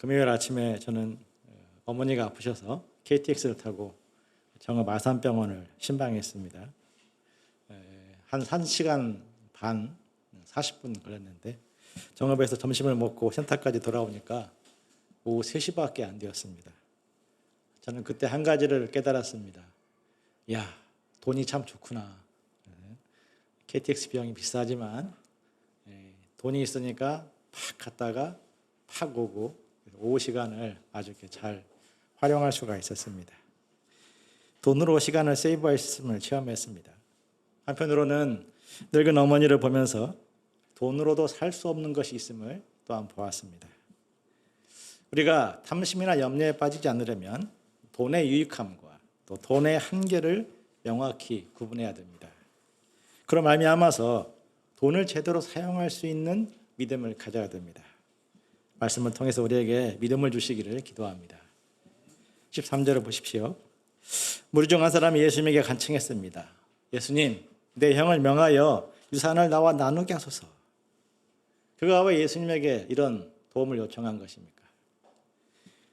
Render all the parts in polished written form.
금요일 아침에 저는 어머니가 아프셔서 KTX를 타고 정읍 아산병원을 신방했습니다. 한 1시간 반, 40분 걸렸는데 정읍에서 점심을 먹고 센터까지 돌아오니까 오후 3시밖에 안 되었습니다. 저는 그때 한 가지를 깨달았습니다. 야, 돈이 참 좋구나. KTX 비용이 비싸지만 돈이 있으니까 팍 갔다가 팍 오고 오후 시간을 아주 잘 활용할 수가 있었습니다. 돈으로 시간을 세이브할 수 있음을 체험했습니다. 한편으로는 늙은 어머니를 보면서 돈으로도 살 수 없는 것이 있음을 또한 보았습니다. 우리가 탐심이나 염려에 빠지지 않으려면 돈의 유익함과 또 돈의 한계를 명확히 구분해야 됩니다. 그런 말미암아서 돈을 제대로 사용할 수 있는 믿음을 가져야 됩니다. 말씀을 통해서 우리에게 믿음을 주시기를 기도합니다. 13절을 보십시오. 무리 중 한 사람이 예수님에게 간청했습니다. 예수님, 내 형을 명하여 유산을 나와 나누게 하소서. 그가 왜 예수님에게 이런 도움을 요청한 것입니까?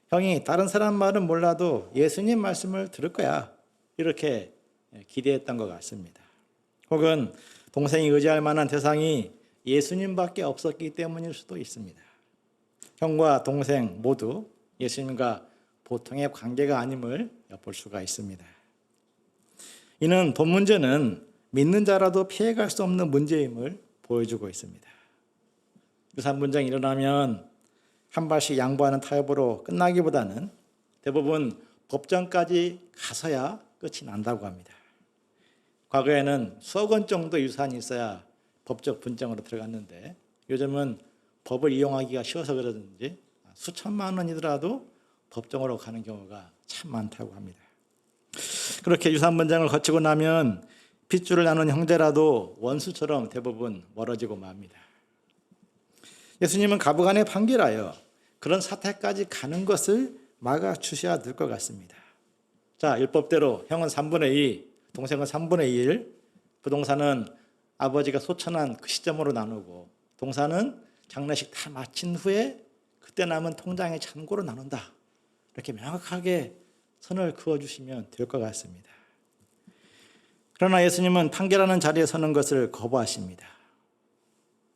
형이 다른 사람 말은 몰라도 예수님 말씀을 들을 거야. 이렇게 기대했던 것 같습니다. 혹은 동생이 의지할 만한 대상이 예수님밖에 없었기 때문일 수도 있습니다. 형과 동생 모두 예수님과 보통의 관계가 아님을 엿볼 수가 있습니다. 이는 돈 문제는 믿는 자라도 피해갈 수 없는 문제임을 보여주고 있습니다. 유산 분쟁이 일어나면 한 발씩 양보하는 타협으로 끝나기보다는 대부분 법정까지 가서야 끝이 난다고 합니다. 과거에는 수억 원 정도 유산이 있어야 법적 분쟁으로 들어갔는데 요즘은 법을 이용하기가 쉬워서 그러든지 수천만 원이더라도 법정으로 가는 경우가 참 많다고 합니다. 그렇게 유산 분쟁을 거치고 나면 핏줄을 나눈 형제라도 원수처럼 대부분 멀어지고 맙니다. 예수님은 가부간의 판결하여 그런 사태까지 가는 것을 막아주셔야 될 것 같습니다. 자, 율법대로 형은 3분의 2, 동생은 3분의 1, 부동산은 아버지가 소천한 그 시점으로 나누고 동산은 장례식 다 마친 후에 그때 남은 통장에 잔고로 나눈다. 이렇게 명확하게 선을 그어주시면 될 것 같습니다. 그러나 예수님은 판결하는 자리에 서는 것을 거부하십니다.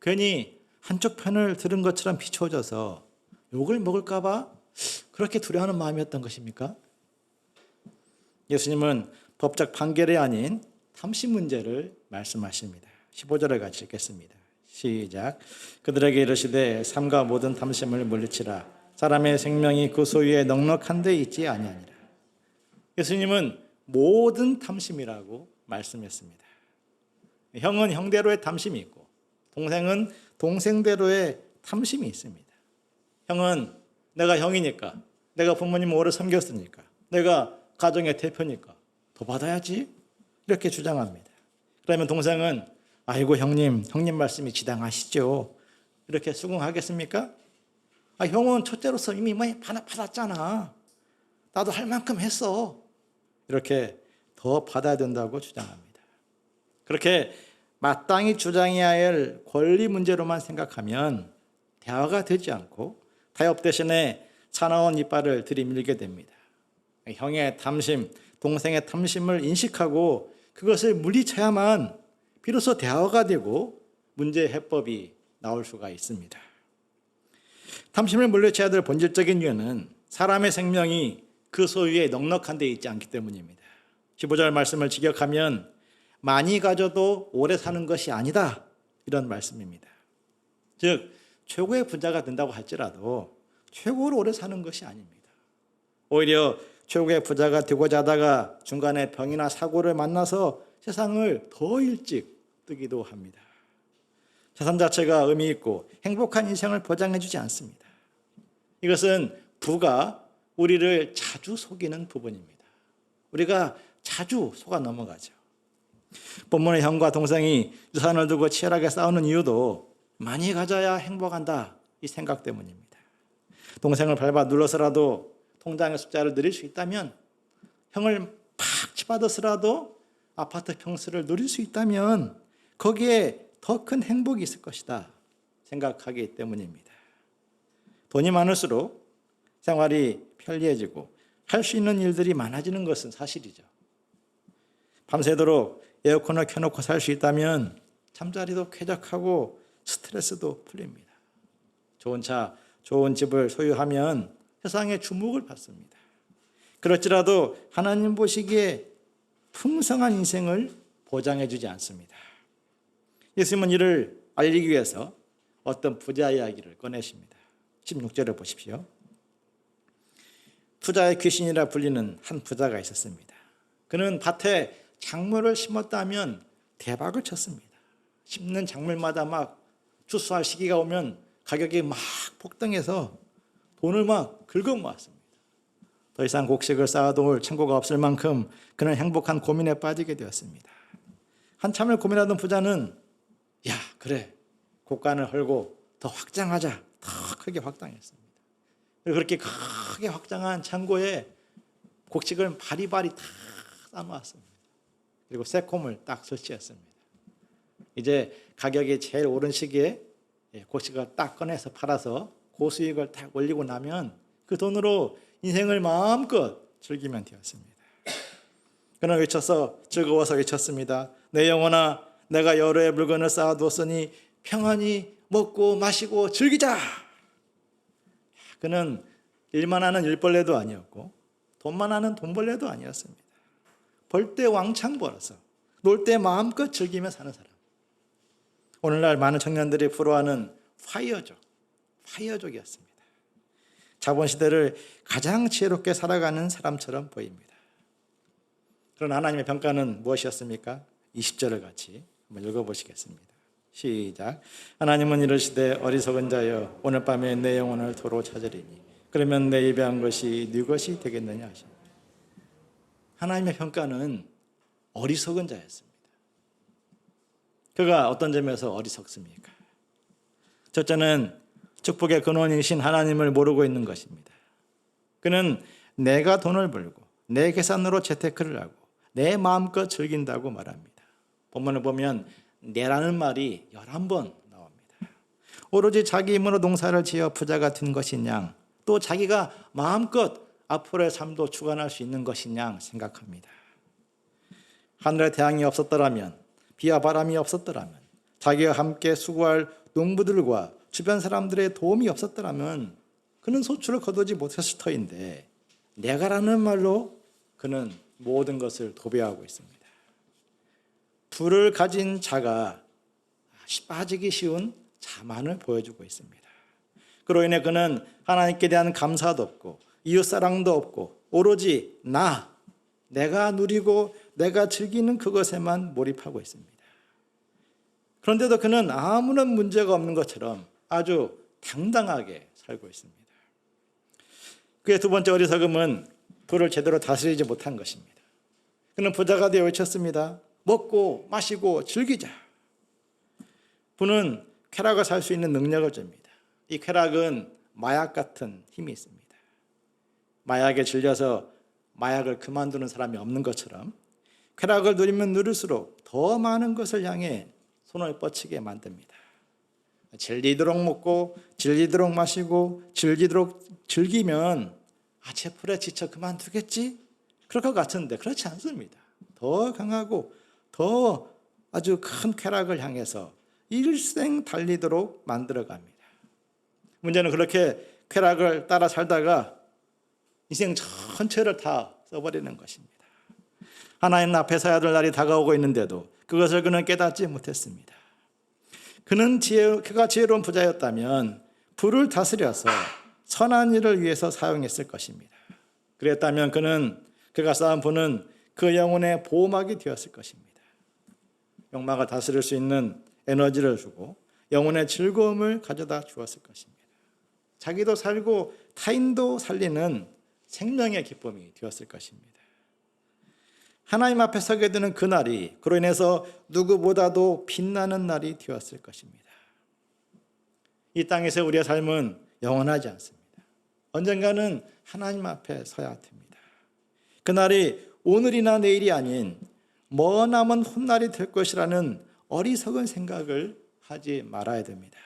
괜히 한쪽 편을 들은 것처럼 비춰져서 욕을 먹을까 봐 그렇게 두려워하는 마음이었던 것입니까? 예수님은 법적 판결이 아닌 탐심 문제를 말씀하십니다. 15절을 같이 읽겠습니다. 시작. 그들에게 이르시되 삼가 모든 탐심을 물리치라. 사람의 생명이 그 소유에 넉넉한 데 있지 아니하니라. 예수님은 모든 탐심이라고 말씀했습니다. 형은 형대로의 탐심이 있고 동생은 동생대로의 탐심이 있습니다. 형은 내가 형이니까, 내가 부모님을 오래 섬겼으니까, 내가 가정의 대표니까 더 받아야지 이렇게 주장합니다. 그러면 동생은 아이고 형님 말씀이 지당하시죠. 이렇게 수긍하겠습니까? 형은 첫째로서 이미 많이 받았잖아. 나도 할 만큼 했어. 이렇게 더 받아야 된다고 주장합니다. 그렇게 마땅히 주장해야 할 권리 문제로만 생각하면 대화가 되지 않고 타협 대신에 사나운 이빨을 들이밀게 됩니다. 형의 탐심, 동생의 탐심을 인식하고 그것을 물리쳐야만 비로소 대화가 되고 문제 해법이 나올 수가 있습니다. 탐심을 물리쳐야 될 본질적인 이유는 사람의 생명이 그 소유에 넉넉한 데 있지 않기 때문입니다. 15절 말씀을 직역하면 많이 가져도 오래 사는 것이 아니다 이런 말씀입니다. 즉 최고의 부자가 된다고 할지라도 최고로 오래 사는 것이 아닙니다. 오히려 최고의 부자가 되고자 하다가 중간에 병이나 사고를 만나서 세상을 더 일찍 뜨기도 합니다. 재산 자체가 의미 있고 행복한 인생을 보장해주지 않습니다. 이것은 부가 우리를 자주 속이는 부분입니다. 우리가 자주 속아 넘어가죠. 본문의 형과 동생이 유산을 두고 치열하게 싸우는 이유도 많이 가져야 행복한다 이 생각 때문입니다. 동생을 밟아 눌러서라도 통장의 숫자를 늘릴 수 있다면, 형을 팍 치받아서라도 아파트 평수를 누릴 수 있다면 거기에 더 큰 행복이 있을 것이다 생각하기 때문입니다. 돈이 많을수록 생활이 편리해지고 할 수 있는 일들이 많아지는 것은 사실이죠. 밤새도록 에어컨을 켜놓고 살 수 있다면 잠자리도 쾌적하고 스트레스도 풀립니다. 좋은 차, 좋은 집을 소유하면 세상의 주목을 받습니다. 그럴지라도 하나님 보시기에 풍성한 인생을 보장해 주지 않습니다. 예수님은 이를 알리기 위해서 어떤 부자 이야기를 꺼내십니다. 16절을 보십시오. 투자의 귀신이라 불리는 한 부자가 있었습니다. 그는 밭에 작물을 심었다면 대박을 쳤습니다. 심는 작물마다 막 추수할 시기가 오면 가격이 막 폭등해서 돈을 막 긁어 모았습니다. 더 이상 곡식을 쌓아둘 창고가 없을 만큼 그는 행복한 고민에 빠지게 되었습니다. 한참을 고민하던 부자는 야, 그래, 곡간을 헐고 더 확장하자. 더 크게 확장했습니다. 그렇게 크게 확장한 창고에 곡식을 바리바리 다 쌓아놓았습니다. 그리고 새콤을 딱 설치했습니다. 이제 가격이 제일 오른 시기에 곡식을 딱 꺼내서 팔아서 고수익을 딱 올리고 나면 그 돈으로 인생을 마음껏 즐기면 되었습니다. 그는 즐거워서 외쳤습니다. 내 영혼아, 내가 여러 해 물건을 쌓아두었으니 평안히 먹고 마시고 즐기자. 그는 일만 하는 일벌레도 아니었고 돈만 하는 돈벌레도 아니었습니다. 벌 때 왕창 벌어서 놀 때 마음껏 즐기며 사는 사람. 오늘날 많은 청년들이 부러워하는 파이어족이었습니다. 자본시대를 가장 지혜롭게 살아가는 사람처럼 보입니다. 그런 하나님의 평가는 무엇이었습니까? 20절을 같이 한번 읽어보시겠습니다. 시작. 하나님은 이르시되 어리석은 자여 오늘 밤에 내 영혼을 도로 찾으리니 그러면 내 예배한 것이 네 것이 되겠느냐 하십니다. 하나님의 평가는 어리석은 자였습니다. 그가 어떤 점에서 어리석습니까? 첫째는 축복의 근원이신 하나님을 모르고 있는 것입니다. 그는 내가 돈을 벌고 내 계산으로 재테크를 하고 내 마음껏 즐긴다고 말합니다. 본문을 보면 내라는 말이 11번 나옵니다. 오로지 자기 힘으로 농사를 지어 부자가 된 것이냐, 또 자기가 마음껏 앞으로의 삶도 주관할 수 있는 것이냐 생각합니다. 하늘의 태양이 없었더라면, 비와 바람이 없었더라면, 자기와 함께 수고할 농부들과 주변 사람들의 도움이 없었더라면 그는 소출을 거두지 못했을 터인데 내가라는 말로 그는 모든 것을 도배하고 있습니다. 부를 가진 자가 빠지기 쉬운 자만을 보여주고 있습니다. 그로 인해 그는 하나님께 대한 감사도 없고 이웃사랑도 없고 오로지 내가 누리고 내가 즐기는 그것에만 몰입하고 있습니다. 그런데도 그는 아무런 문제가 없는 것처럼 아주 당당하게 살고 있습니다. 그의 두 번째 어리석음은 부를 제대로 다스리지 못한 것입니다. 그는 부자가 되어 외쳤습니다. 먹고 마시고 즐기자. 부는 쾌락을 살 수 있는 능력을 줍니다. 이 쾌락은 마약 같은 힘이 있습니다. 마약에 질려서 마약을 그만두는 사람이 없는 것처럼 쾌락을 누리면 누릴수록 더 많은 것을 향해 손을 뻗치게 만듭니다. 질리도록 먹고 질리도록 마시고 질리도록 즐기면 제 풀에 지쳐 그만두겠지? 그럴 것 같은데 그렇지 않습니다. 더 강하고 더 아주 큰 쾌락을 향해서 일생 달리도록 만들어갑니다. 문제는 그렇게 쾌락을 따라 살다가 인생 전체를 다 써버리는 것입니다. 하나님 앞에 서야 될 날이 다가오고 있는데도 그것을 그는 깨닫지 못했습니다. 그가 지혜로운 부자였다면 부를 다스려서 선한 일을 위해서 사용했을 것입니다. 그랬다면 그가 쌓은 부는 그 영혼의 보호막이 되었을 것입니다. 욕망을 다스릴 수 있는 에너지를 주고 영혼의 즐거움을 가져다 주었을 것입니다. 자기도 살고 타인도 살리는 생명의 기쁨이 되었을 것입니다. 하나님 앞에 서게 되는 그날이 그로 인해서 누구보다도 빛나는 날이 되었을 것입니다. 이 땅에서 우리의 삶은 영원하지 않습니다. 언젠가는 하나님 앞에 서야 됩니다. 그날이 오늘이나 내일이 아닌 머나먼 훗날이 될 것이라는 어리석은 생각을 하지 말아야 됩니다.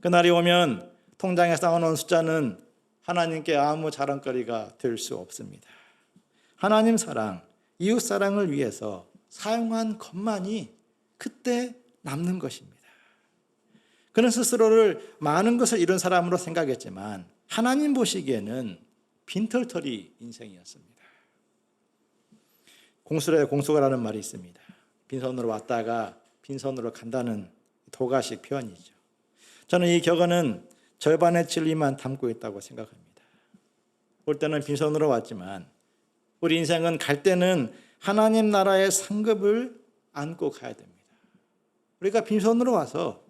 그날이 오면 통장에 쌓아놓은 숫자는 하나님께 아무 자랑거리가 될 수 없습니다. 하나님 사랑, 이웃 사랑을 위해서 사용한 것만이 그때 남는 것입니다. 그는 스스로를 많은 것을 이룬 사람으로 생각했지만 하나님 보시기에는 빈털터리 인생이었습니다. 공수래 공수가라는 말이 있습니다. 빈손으로 왔다가 빈손으로 간다는 도가식 표현이죠. 저는 이 격언은 절반의 진리만 담고 있다고 생각합니다. 올 때는 빈손으로 왔지만 우리 인생은 갈 때는 하나님 나라의 상급을 안고 가야 됩니다. 우리가 빈손으로 와서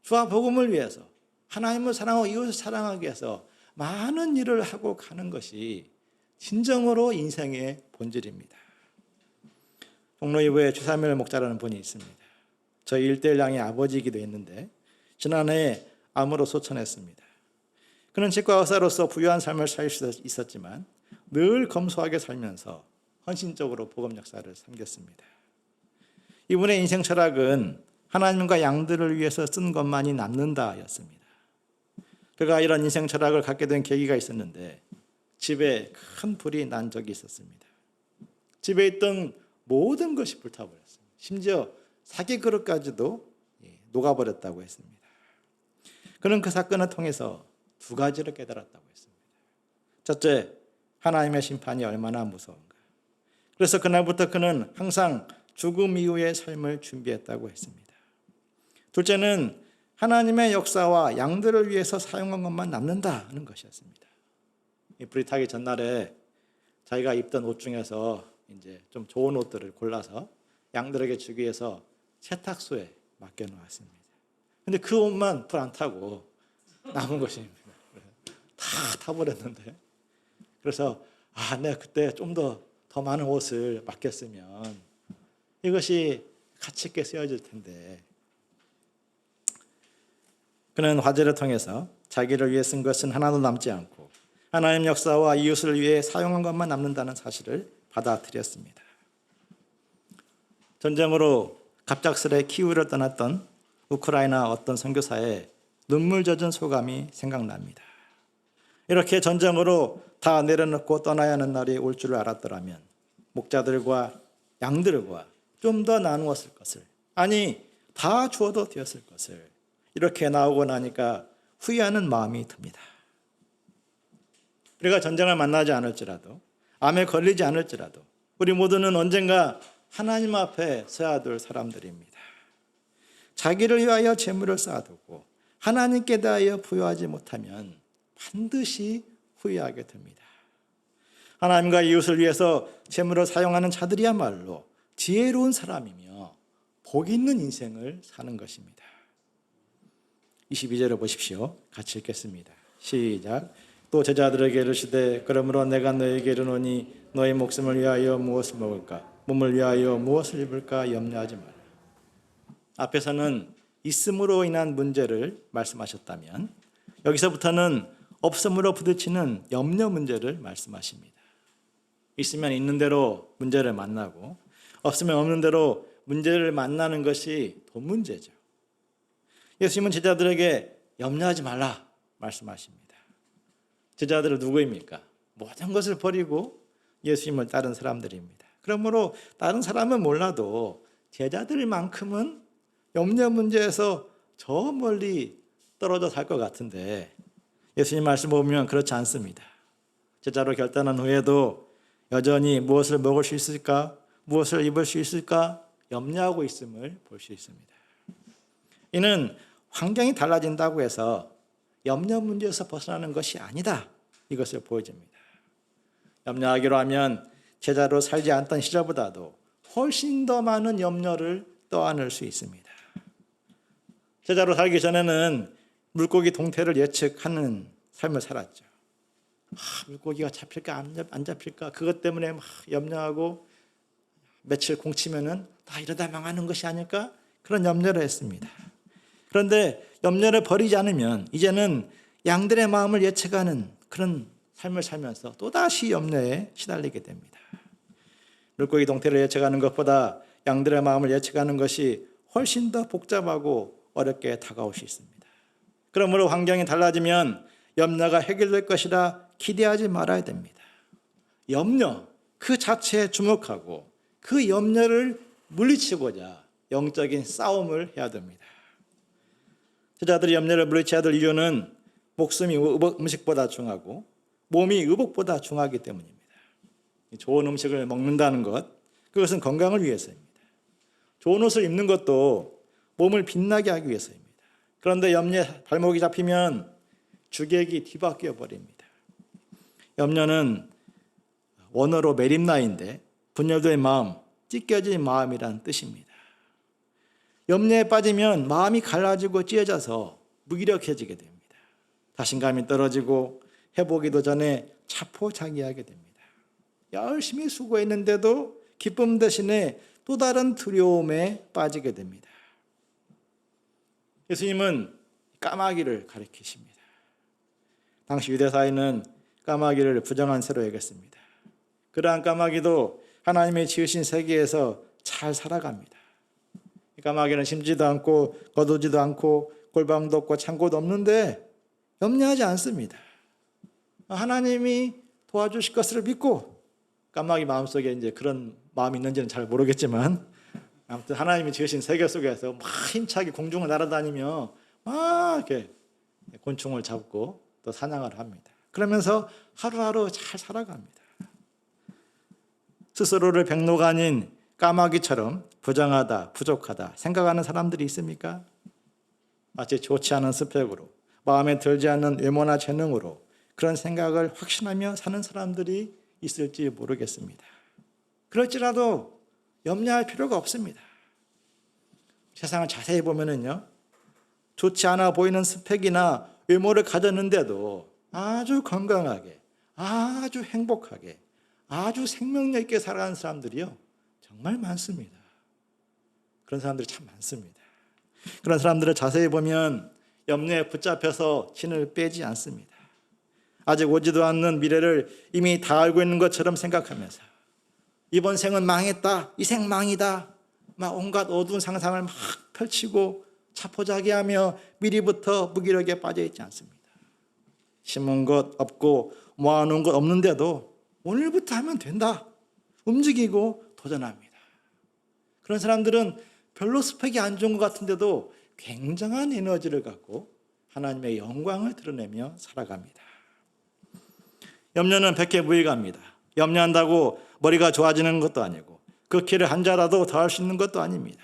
주와 복음을 위해서 하나님을 사랑하고 이웃을 사랑하기 위해서 많은 일을 하고 가는 것이 진정으로 인생의 본질입니다. 종로이브에 주사밀 목자라는 분이 있습니다. 저희 일대일양의 아버지이기도 했는데 지난해에 암으로 소천했습니다. 그는 치과 의사로서 부유한 삶을 살 수 있었지만 늘 검소하게 살면서 헌신적으로 복음 역사를 섬겼습니다. 이분의 인생 철학은 하나님과 양들을 위해서 쓴 것만이 남는다였습니다. 그가 이런 인생 철학을 갖게 된 계기가 있었는데 집에 큰 불이 난 적이 있었습니다. 집에 있던 모든 것이 불타버렸습니다. 심지어 사기 그릇까지도 녹아버렸다고 했습니다. 그는 그 사건을 통해서 두 가지를 깨달았다고 했습니다. 첫째, 하나님의 심판이 얼마나 무서운가. 그래서 그날부터 그는 항상 죽음 이후의 삶을 준비했다고 했습니다. 둘째는 하나님의 역사와 양들을 위해서 사용한 것만 남는다는 것이었습니다. 불이 타기 전날에 자기가 입던 옷 중에서 이제 좀 좋은 옷들을 골라서 양들에게 주기 위해서 세탁소에 맡겨놓았습니다. 근데 그 옷만 불 안 타고 남은 것입니다. 다 타버렸는데. 그래서 내가 그때 좀 더 많은 옷을 맡겼으면 이것이 가치 있게 쓰여질 텐데. 그는 화제를 통해서 자기를 위해 쓴 것은 하나도 남지 않고 하나님 역사와 이웃을 위해 사용한 것만 남는다는 사실을 받아들였습니다. 전쟁으로 갑작스레 키우를 떠났던 우크라이나 어떤 선교사의 눈물 젖은 소감이 생각납니다. 이렇게 전쟁으로 다 내려놓고 떠나야 하는 날이 올 줄을 알았더라면 목자들과 양들과 좀 더 나누었을 것을, 아니 다 주어도 되었을 것을 이렇게 나오고 나니까 후회하는 마음이 듭니다. 우리가 전쟁을 만나지 않을지라도, 암에 걸리지 않을지라도 우리 모두는 언젠가 하나님 앞에 서야 될 사람들입니다. 자기를 위하여 재물을 쌓아두고 하나님께 대하여 부여하지 못하면 반드시 후회하게 됩니다. 하나님과 이웃을 위해서 재물을 사용하는 자들이야말로 지혜로운 사람이며 복 있는 인생을 사는 것입니다. 22절을 보십시오. 같이 읽겠습니다. 시작. 또 제자들에게 이르시되 그러므로 내가 너에게 이르노니 너의 목숨을 위하여 무엇을 먹을까 몸을 위하여 무엇을 입을까 염려하지 마라. 앞에서는 있음으로 인한 문제를 말씀하셨다면 여기서부터는 없음으로 부딪히는 염려 문제를 말씀하십니다. 있으면 있는 대로 문제를 만나고 없으면 없는 대로 문제를 만나는 것이 돈 문제죠. 예수님은 제자들에게 염려하지 말라 말씀하십니다. 제자들은 누구입니까? 모든 것을 버리고 예수님을 따른 사람들입니다. 그러므로 다른 사람은 몰라도 제자들만큼은 염려 문제에서 저 멀리 떨어져 살 것 같은데 예수님 말씀 보면 그렇지 않습니다. 제자로 결단한 후에도 여전히 무엇을 먹을 수 있을까? 무엇을 입을 수 있을까? 염려하고 있음을 볼 수 있습니다. 이는 환경이 달라진다고 해서 염려 문제에서 벗어나는 것이 아니다. 이것을 보여줍니다. 염려하기로 하면 제자로 살지 않던 시절보다도 훨씬 더 많은 염려를 떠안을 수 있습니다. 제자로 살기 전에는 물고기 동태를 예측하는 삶을 살았죠. 물고기가 잡힐까 안 잡힐까 그것 때문에 막 염려하고 며칠 공치면은 다 이러다 망하는 것이 아닐까 그런 염려를 했습니다. 그런데 염려를 버리지 않으면 이제는 양들의 마음을 예측하는 그런 삶을 살면서 또다시 염려에 시달리게 됩니다. 물고기 동태를 예측하는 것보다 양들의 마음을 예측하는 것이 훨씬 더 복잡하고 어렵게 다가올 수 있습니다. 그러므로 환경이 달라지면 염려가 해결될 것이라 기대하지 말아야 됩니다. 염려 그 자체에 주목하고 그 염려를 물리치고자 영적인 싸움을 해야 됩니다. 제자들이 염려를 물리쳐야 될 이유는 목숨이 음식보다 중하고 몸이 의복보다 중하기 때문입니다. 좋은 음식을 먹는다는 것, 그것은 건강을 위해서입니다. 좋은 옷을 입는 것도 몸을 빛나게 하기 위해서입니다. 그런데 염려에 발목이 잡히면 주객이 뒤바뀌어 버립니다. 염려는 원어로 메림나인데 분열된 마음, 찢겨진 마음이란 뜻입니다. 염려에 빠지면 마음이 갈라지고 찢어져서 무기력해지게 됩니다. 자신감이 떨어지고 해보기도 전에 자포자기하게 됩니다. 열심히 수고했는데도 기쁨 대신에 또 다른 두려움에 빠지게 됩니다. 예수님은 까마귀를 가리키십니다. 당시 유대사회는 까마귀를 부정한 새로 여겼습니다. 그러한 까마귀도 하나님이 지으신 세계에서 잘 살아갑니다. 까마귀는 심지도 않고 거두지도 않고 골방도 없고 창고도 없는데 염려하지 않습니다. 하나님이 도와주실 것을 믿고, 까마귀 마음속에 이제 그런 마음이 있는지는 잘 모르겠지만 아무튼 하나님이 지으신 세계 속에서 막 힘차게 공중을 날아다니며 막 이렇게 곤충을 잡고 또 사냥을 합니다. 그러면서 하루하루 잘 살아갑니다. 스스로를 백로가 아닌 까마귀처럼 부정하다, 부족하다 생각하는 사람들이 있습니까? 마치 좋지 않은 스펙으로, 마음에 들지 않는 외모나 재능으로 그런 생각을 확신하며 사는 사람들이 있을지 모르겠습니다. 그럴지라도 염려할 필요가 없습니다. 세상을 자세히 보면은요, 좋지 않아 보이는 스펙이나 외모를 가졌는데도 아주 건강하게, 아주 행복하게, 아주 생명력 있게 살아가는 사람들이요, 정말 많습니다. 그런 사람들이 참 많습니다. 그런 사람들을 자세히 보면 염려에 붙잡혀서 진을 빼지 않습니다. 아직 오지도 않는 미래를 이미 다 알고 있는 것처럼 생각하면서 이번 생은 망했다, 이 생 망이다, 막 온갖 어두운 상상을 막 펼치고 자포자기하며 미리부터 무기력에 빠져 있지 않습니다. 심은 것 없고 모아놓은 것 없는데도 오늘부터 하면 된다, 움직이고 도전합니다. 그런 사람들은 별로 스펙이 안 좋은 것 같은데도 굉장한 에너지를 갖고 하나님의 영광을 드러내며 살아갑니다. 염려는 백해무익합니다. 염려한다고 머리가 좋아지는 것도 아니고 그 길을 한 자라도 더 할 수 있는 것도 아닙니다.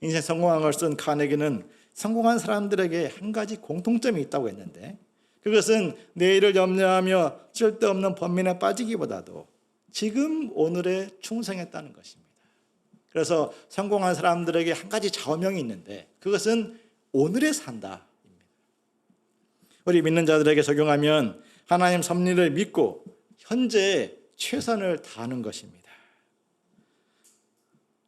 인생 성공학을 쓴 카네기는 성공한 사람들에게 한 가지 공통점이 있다고 했는데, 그것은 내일을 염려하며 쓸데없는 번민에 빠지기보다도 지금 오늘에 충성했다는 것입니다. 그래서 성공한 사람들에게 한 가지 좌우명이 있는데 그것은 오늘에 산다. 우리 믿는 자들에게 적용하면 하나님 섭리를 믿고 현재 최선을 다하는 것입니다.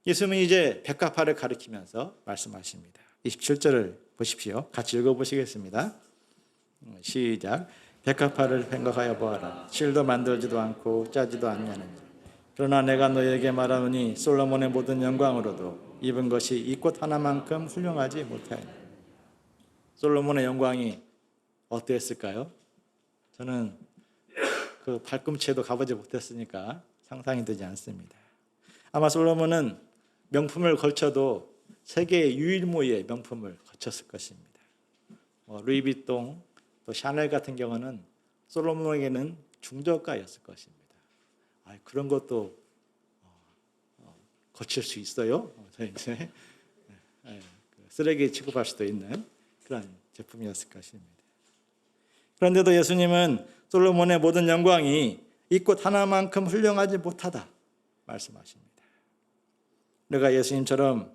예수님이 이제 백합화를 가리키면서 말씀하십니다. 27절을 보십시오. 같이 읽어보시겠습니다. 시작. 백합화를 생각하여 보아라. 실도 만들지도 않고 짜지도 않냐느냐. 그러나 내가 너희에게 말하노니 솔로몬의 모든 영광으로도 입은 것이 이 꽃 하나만큼 훌륭하지 못하였느냐. 솔로몬의 영광이 어땠을까요? 저는 그 발꿈치에도 가보지 못했으니까 상상이 되지 않습니다. 아마 솔로몬은 명품을 걸쳐도 세계의 유일무이의 명품을 거쳤을 것입니다. 루이비통, 또 샤넬 같은 경우는 솔로몬에게는 중저가였을 것입니다. 그런 것도 거칠 수 있어요? 이제 쓰레기 취급할 수도 있는 그런 제품이었을 것입니다. 그런데도 예수님은 솔로몬의 모든 영광이 이 꽃 하나만큼 훌륭하지 못하다 말씀하십니다. 우리가 예수님처럼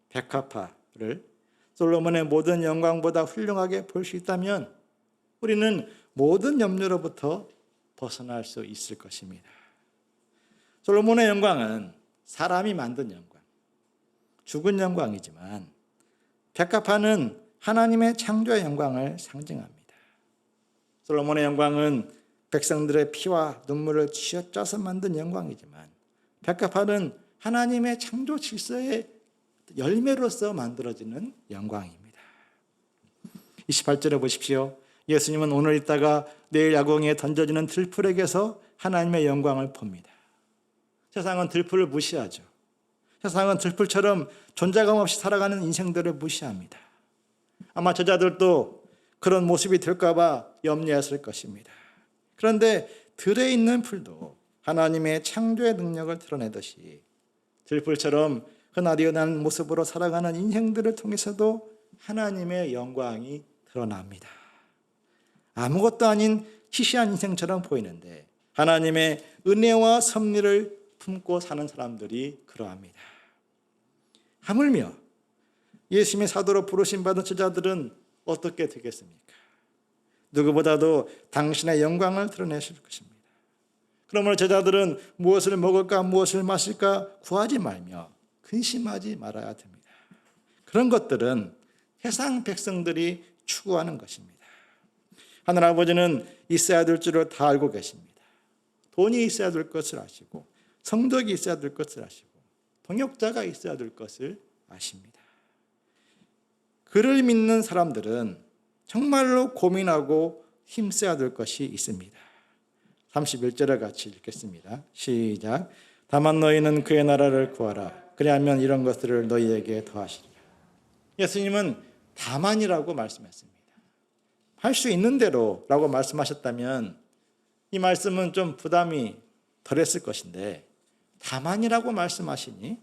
백합화를 솔로몬의 모든 영광보다 훌륭하게 볼 수 있다면 우리는 모든 염려로부터 벗어날 수 있을 것입니다. 솔로몬의 영광은 사람이 만든 영광, 죽은 영광이지만 백합화는 하나님의 창조의 영광을 상징합니다. 솔로몬의 영광은 백성들의 피와 눈물을 쥐어짜서 만든 영광이지만 백합화는 하나님의 창조 질서의 열매로서 만들어지는 영광입니다. 28절에 보십시오. 예수님은 오늘 있다가 내일 야공에 던져지는 들풀에게서 하나님의 영광을 봅니다. 세상은 들풀을 무시하죠. 세상은 들풀처럼 존재감 없이 살아가는 인생들을 무시합니다. 아마 저자들도 그런 모습이 될까 봐 염려했을 것입니다. 그런데 들에 있는 풀도 하나님의 창조의 능력을 드러내듯이 들풀처럼 흔하디어난 모습으로 살아가는 인생들을 통해서도 하나님의 영광이 드러납니다. 아무것도 아닌 시시한 인생처럼 보이는데 하나님의 은혜와 섭리를 품고 사는 사람들이 그러합니다. 하물며 예수님의 사도로 부르심 받은 제자들은 어떻게 되겠습니까? 누구보다도 당신의 영광을 드러내실 것입니다. 그러므로 제자들은 무엇을 먹을까 무엇을 마실까 구하지 말며 근심하지 말아야 됩니다. 그런 것들은 세상 백성들이 추구하는 것입니다. 하늘아버지는 있어야 될 줄을 다 알고 계십니다. 돈이 있어야 될 것을 아시고 성적이 있어야 될 것을 아시고 동역자가 있어야 될 것을 아십니다. 그를 믿는 사람들은 정말로 고민하고 힘써야 될 것이 있습니다. 31절을 같이 읽겠습니다. 시작. 다만 너희는 그의 나라를 구하라. 그리하면 이런 것들을 너희에게 더하시리라. 예수님은 다만이라고 말씀했습니다. 할 수 있는 대로라고 말씀하셨다면 이 말씀은 좀 부담이 덜했을 것인데 다만이라고 말씀하시니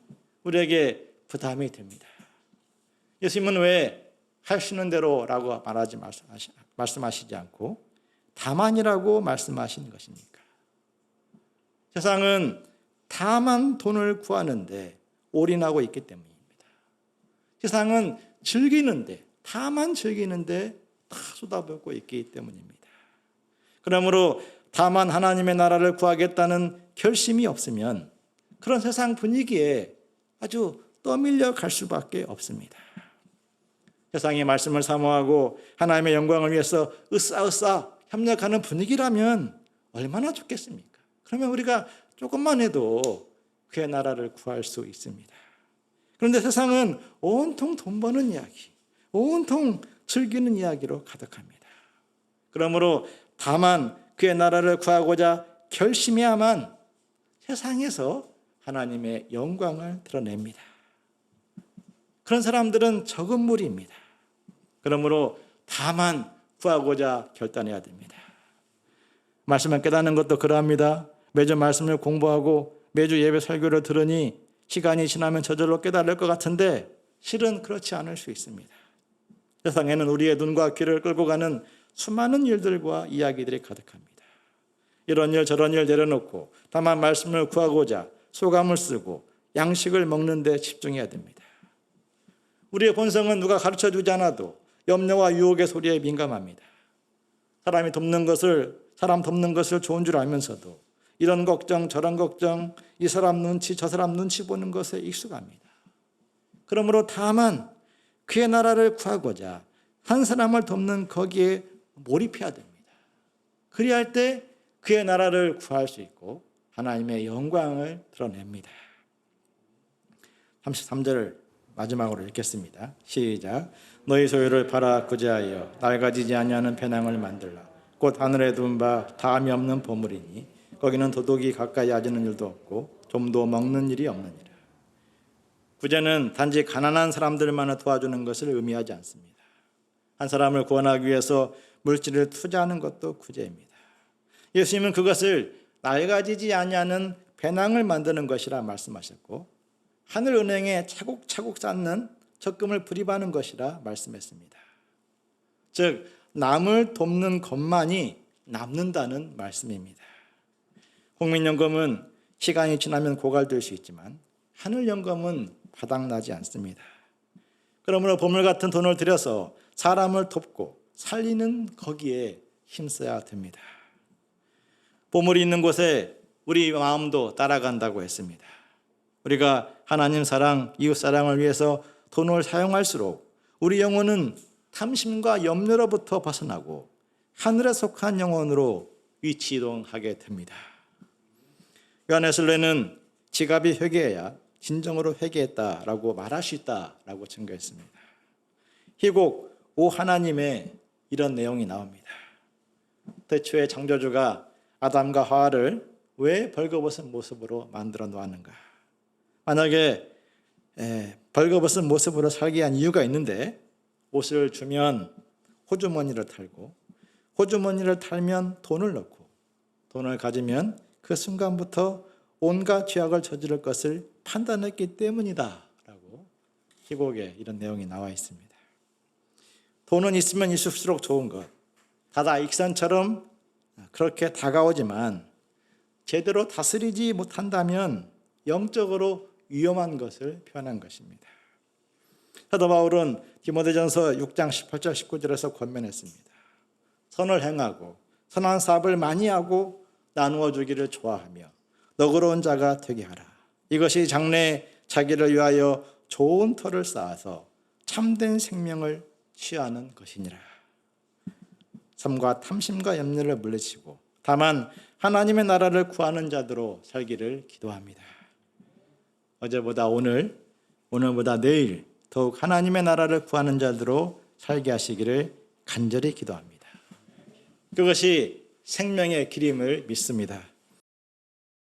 우리에게 부담이 됩니다. 예수님은 왜 할 수 있는 대로라고 말씀하시지 않고 다만이라고 말씀하신 것입니까? 세상은 다만 돈을 구하는데 올인하고 있기 때문입니다. 세상은 즐기는데 다만 즐기는데 다 쏟아붓고 있기 때문입니다. 그러므로 다만 하나님의 나라를 구하겠다는 결심이 없으면 그런 세상 분위기에 아주 떠밀려 갈 수밖에 없습니다. 세상의 말씀을 사모하고 하나님의 영광을 위해서 으쌰으쌰 협력하는 분위기라면 얼마나 좋겠습니까? 그러면 우리가 조금만 해도 그의 나라를 구할 수 있습니다. 그런데 세상은 온통 돈 버는 이야기, 온통 즐기는 이야기로 가득합니다. 그러므로 다만 그의 나라를 구하고자 결심해야만 세상에서 하나님의 영광을 드러냅니다. 그런 사람들은 적은 무리입니다. 그러므로 다만 구하고자 결단해야 됩니다. 말씀을 깨닫는 것도 그러합니다. 매주 말씀을 공부하고 매주 예배 설교를 들으니 시간이 지나면 저절로 깨달을 것 같은데 실은 그렇지 않을 수 있습니다. 세상에는 우리의 눈과 귀를 끌고 가는 수많은 일들과 이야기들이 가득합니다. 이런 일 저런 일 내려놓고 다만 말씀을 구하고자 소감을 쓰고 양식을 먹는 데 집중해야 됩니다. 우리의 본성은 누가 가르쳐주지 않아도 염려와 유혹의 소리에 민감합니다. 사람 돕는 것을 좋은 줄 알면서도 이런 걱정 저런 걱정 이 사람 눈치 저 사람 눈치 보는 것에 익숙합니다. 그러므로 다만 그의 나라를 구하고자 한 사람을 돕는 거기에 몰입해야 됩니다. 그리할 때 그의 나라를 구할 수 있고 하나님의 영광을 드러냅니다. 33절 마지막으로 읽겠습니다. 시작. 너희 소유를 팔아 구제하여 낡아지지 아니하는 배낭을 만들라. 곧 하늘에 둔 바 다함이 없는 보물이니 거기는 도둑이 가까이 앉는 일도 없고 좀도 먹는 일이 없느니라. 구제는 단지 가난한 사람들만을 도와주는 것을 의미하지 않습니다. 한 사람을 구원하기 위해서 물질을 투자하는 것도 구제입니다. 예수님은 그것을 낡아지지 아니하는 배낭을 만드는 것이라 말씀하셨고 하늘은행에 차곡차곡 쌓는 적금을 불입하는 것이라 말씀했습니다. 즉 남을 돕는 것만이 남는다는 말씀입니다. 국민연금은 시간이 지나면 고갈될 수 있지만 하늘연금은 바닥나지 않습니다. 그러므로 보물 같은 돈을 들여서 사람을 돕고 살리는 거기에 힘써야 됩니다. 보물이 있는 곳에 우리 마음도 따라간다고 했습니다. 우리가 하나님 사랑, 이웃 사랑을 위해서 돈을 사용할수록 우리 영혼은 탐심과 염려로부터 벗어나고 하늘에 속한 영혼으로 위치 이동하게 됩니다. 요한 웨슬레는 지갑이 회개해야 진정으로 회개했다라고 말할 수 있다라고 증거했습니다. 희곡 오 하나님의 이런 내용이 나옵니다. 태초에 창조주가 아담과 하와를 왜 벌거벗은 모습으로 만들어 놓았는가? 만약에 벌거벗은 모습으로 살게 한 이유가 있는데, 옷을 주면 호주머니를 탈고, 호주머니를 탈면 돈을 넣고, 돈을 가지면 그 순간부터 온갖 죄악을 저지를 것을 판단했기 때문이다 라고 희곡에 이런 내용이 나와 있습니다. 돈은 있으면 있을수록 좋은 것, 다다익선처럼 그렇게 다가오지만 제대로 다스리지 못한다면 영적으로 위험한 것을 표현한 것입니다. 사도 바울은 디모데전서 6장 18절 19절에서 권면했습니다. 선을 행하고 선한 사업을 많이 하고 나누어 주기를 좋아하며 너그러운 자가 되게 하라. 이것이 장래에 자기를 위하여 좋은 터를 쌓아서 참된 생명을 취하는 것이니라. 삶과 탐심과 염려를 물리치고 다만 하나님의 나라를 구하는 자들로 살기를 기도합니다. 어제보다 오늘, 오늘보다 내일 더욱 하나님의 나라를 구하는 자들로 살게 하시기를 간절히 기도합니다. 그것이 생명의 길임을 믿습니다.